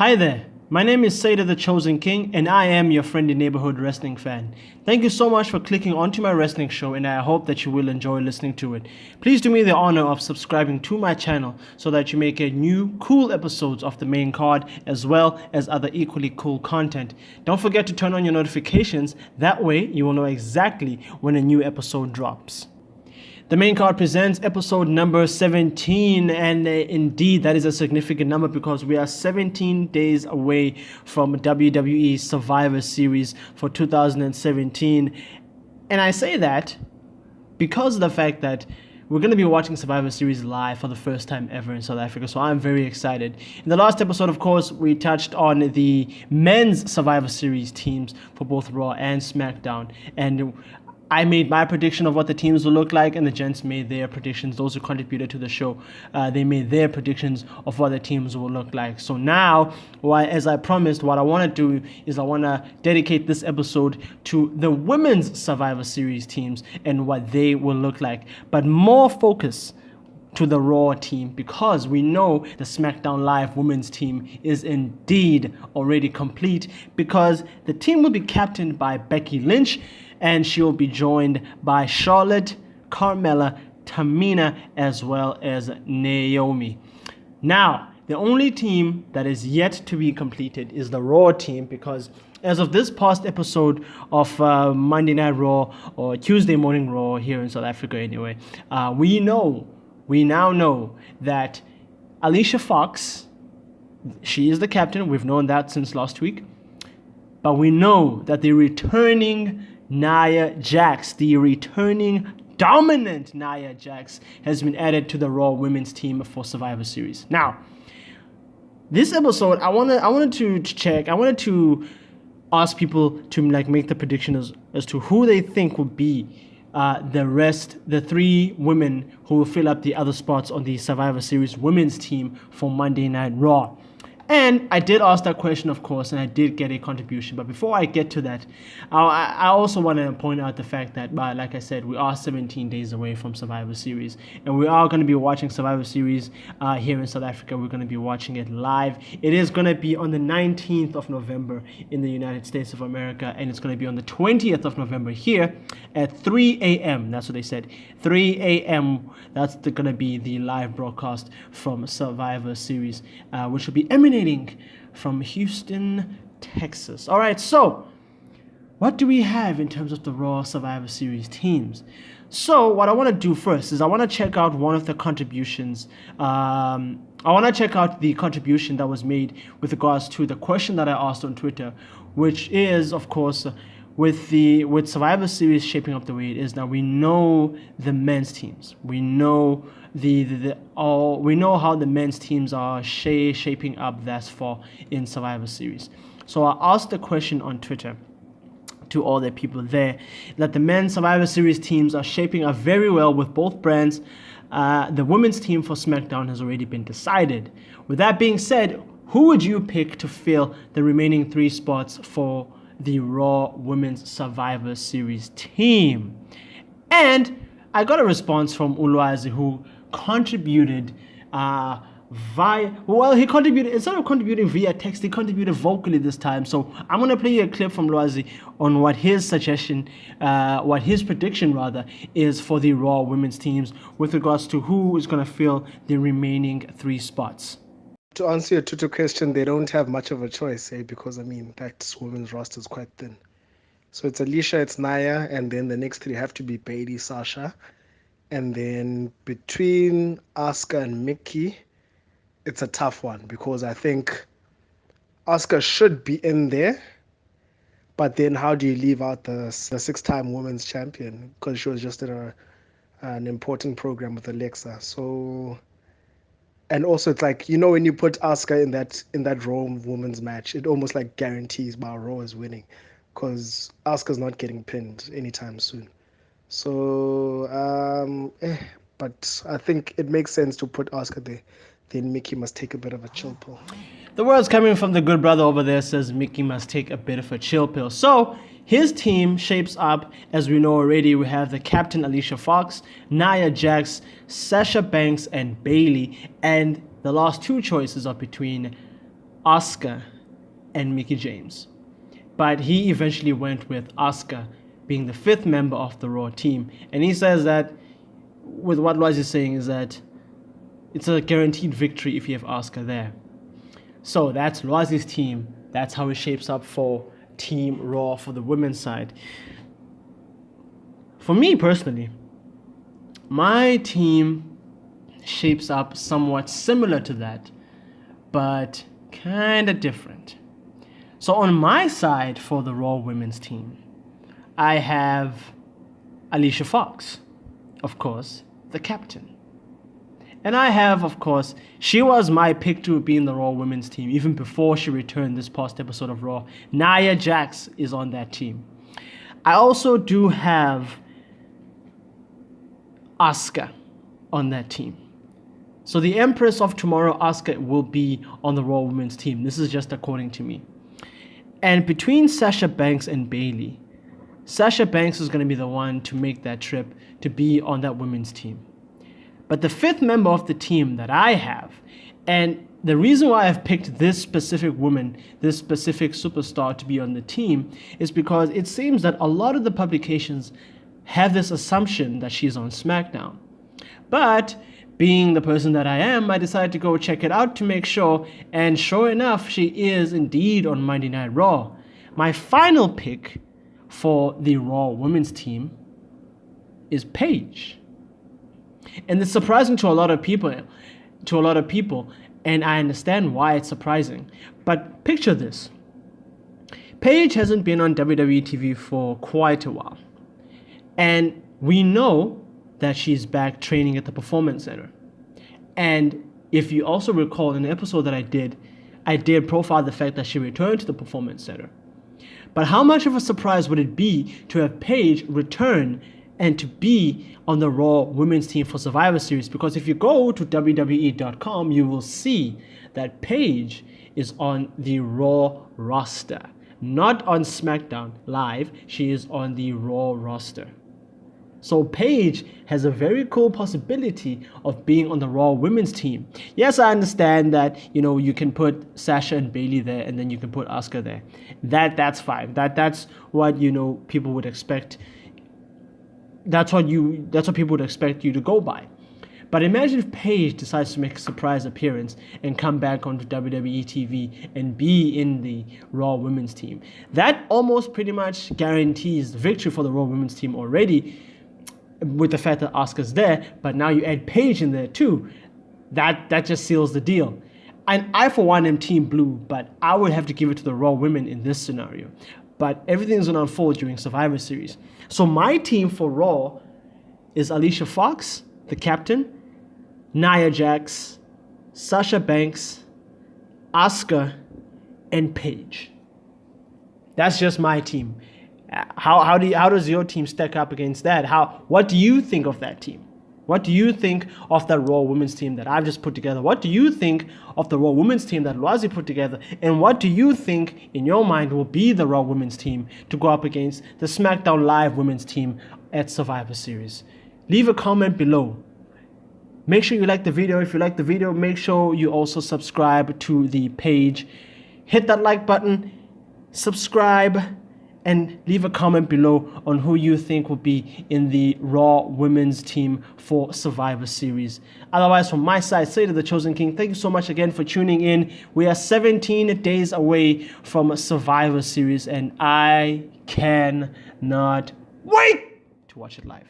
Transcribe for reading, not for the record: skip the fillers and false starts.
Hi there, my name is Saida the Chosen King, and I am your friendly neighborhood wrestling fan. Thank you so much for clicking onto my wrestling show, and I hope that you will enjoy listening to it. Please do me the honor of subscribing to my channel so that you may get new cool episodes of the main card as well as other equally cool content. Don't forget to turn on your notifications, that way you will know exactly when a new episode drops. The main card presents episode number 17, and indeed that is a significant number because we are 17 days away from WWE Survivor Series for 2017. And I say that because of the fact that we're going to be watching Survivor Series live for the first time ever in South Africa, so I'm very excited. In the last episode, of course, we touched on the men's Survivor Series teams for both Raw and SmackDown, and I made my prediction of what the teams will look like, and the gents made their predictions. Those who contributed to the show, they made their predictions of what the teams will look like. So now, as I promised, what I want to do is I want to dedicate this episode to the women's Survivor Series teams and what they will look like. But more focus to the Raw team, because we know the SmackDown Live women's team is indeed already complete, because the team will be captained by Becky Lynch, and she will be joined by Charlotte, Carmella, Tamina, as well as Naomi. Now, the only team that is yet to be completed is the Raw team, because as of this past episode of Monday Night Raw, or Tuesday Morning Raw here in South Africa anyway, we now know that Alicia Fox, she is the captain. We've known that since last week. But we know that the returning Nia Jax, the returning dominant Nia Jax, has been added to the Raw women's team for Survivor Series. Now, this episode, I wanted to ask people to make the prediction as to who they think will be the three women who will fill up the other spots on the Survivor Series women's team for Monday Night Raw. And I did ask that question, of course, and I did get a contribution. But before I get to that, I also want to point out the fact that, like I said, we are 17 days away from Survivor Series. And we are going to be watching Survivor Series here in South Africa. We're going to be watching it live. It is going to be on the 19th of November in the United States of America. And it's going to be on the 20th of November here at 3 a.m. That's what they said. 3 a.m. That's going to be the live broadcast from Survivor Series, which will be emanating from Houston, Texas. All right, so what do we have in terms of the Raw Survivor Series teams? So what I want to do first is I want to check out one of the contributions. I want to check out the contribution that was made with regards to the question that I asked on Twitter, which is, of course, with Survivor Series shaping up the way it is now, we know the men's teams. We know we know how the men's teams are shaping up thus far in Survivor Series. So I asked the question on Twitter to all the people there that the men's Survivor Series teams are shaping up very well with both brands. The women's team for SmackDown has already been decided. With that being said, who would you pick to fill the remaining 3 spots for the Raw Women's Survivor Series team? And I got a response from Ulwazi, who contributed instead of contributing via text, he contributed vocally this time. So I'm going to play you a clip from Ulwazi on what his suggestion, what his prediction rather, is for the Raw women's teams with regards to who is going to fill the remaining 3 spots. To answer your Twitter question, they don't have much of a choice, because, that women's roster is quite thin. So it's Alicia, it's Nia, and then the next 3 have to be Bayley, Sasha. And then between Asuka and Mickey, it's a tough one, because I think Asuka should be in there. But then how do you leave out the 6-time women's champion? Because she was just in an important program with Alexa. So... And also, it's when you put Asuka in that Raw women's match, it almost guarantees Raw is winning, because Asuka's not getting pinned anytime soon. So, but I think it makes sense to put Asuka there. Then Mickey must take a bit of a chill pill. The words coming from the good brother over there says Mickey must take a bit of a chill pill. So his team shapes up, as we know already. We have the captain Alicia Fox, Nia Jax, Sasha Banks, and Bayley. And the last 2 choices are between Asuka, and Mickie James. But he eventually went with Asuka being the 5th member of the Raw team. And he says that, with what Lois is saying, is that it's a guaranteed victory if you have Asuka there. So that's Lois's team. That's how it shapes up for Team Raw for the women's side. For me personally, my team shapes up somewhat similar to that, but kind of different. So on my side for the Raw women's team, I have Alicia Fox, of course, the captain. And I have, of course, she was my pick to be in the Raw women's team even before she returned this past episode of Raw. Nia Jax is on that team. I also do have Asuka on that team. So the Empress of Tomorrow, Asuka, will be on the Raw women's team. This is just according to me. And between Sasha Banks and Bayley, Sasha Banks is going to be the one to make that trip to be on that women's team. But the 5th member of the team that I have, and the reason why I've picked this specific woman, this specific superstar to be on the team, is because it seems that a lot of the publications have this assumption that she's on SmackDown. But being the person that I am, I decided to go check it out to make sure, and sure enough, she is indeed on Monday Night Raw. My final pick for the Raw women's team is Paige. And it's surprising to a lot of people, and I understand why it's surprising. But picture this. Paige hasn't been on WWE TV for quite a while. And we know that she's back training at the Performance Center. And if you also recall in the episode that I did profile the fact that she returned to the Performance Center. But how much of a surprise would it be to have Paige return and to be on the Raw women's team for Survivor Series? Because if you go to WWE.com, you will see that Paige is on the Raw roster. Not on SmackDown Live, she is on the Raw roster. So Paige has a very cool possibility of being on the Raw women's team. Yes, I understand that, you can put Sasha and Bayley there and then you can put Asuka there. That's fine. That's what, people would expect. That's what people would expect you to go by. But imagine if Paige decides to make a surprise appearance and come back onto WWE TV and be in the Raw women's team. That almost pretty much guarantees victory for the Raw women's team already, with the fact that Asuka's there, but now you add Paige in there too. That just seals the deal. And I, for one, am Team Blue, but I would have to give it to the Raw women in this scenario. But everything's going to unfold during Survivor Series. So my team for Raw is Alicia Fox, the captain, Nia Jax, Sasha Banks, Asuka, and Paige. That's just my team. How does your team stack up against that? What do you think of that team? What do you think of that Raw women's team that I've just put together? What do you think of the Raw women's team that Loazi put together? And what do you think, in your mind, will be the Raw women's team to go up against the SmackDown Live women's team at Survivor Series? Leave a comment below. Make sure you like the video. If you like the video, make sure you also subscribe to the page. Hit that like button, subscribe, and leave a comment below on who you think will be in the Raw women's team for Survivor Series. Otherwise, from my side, say to the Chosen King, thank you so much again for tuning in. We are 17 days away from Survivor Series, and I cannot wait to watch it live.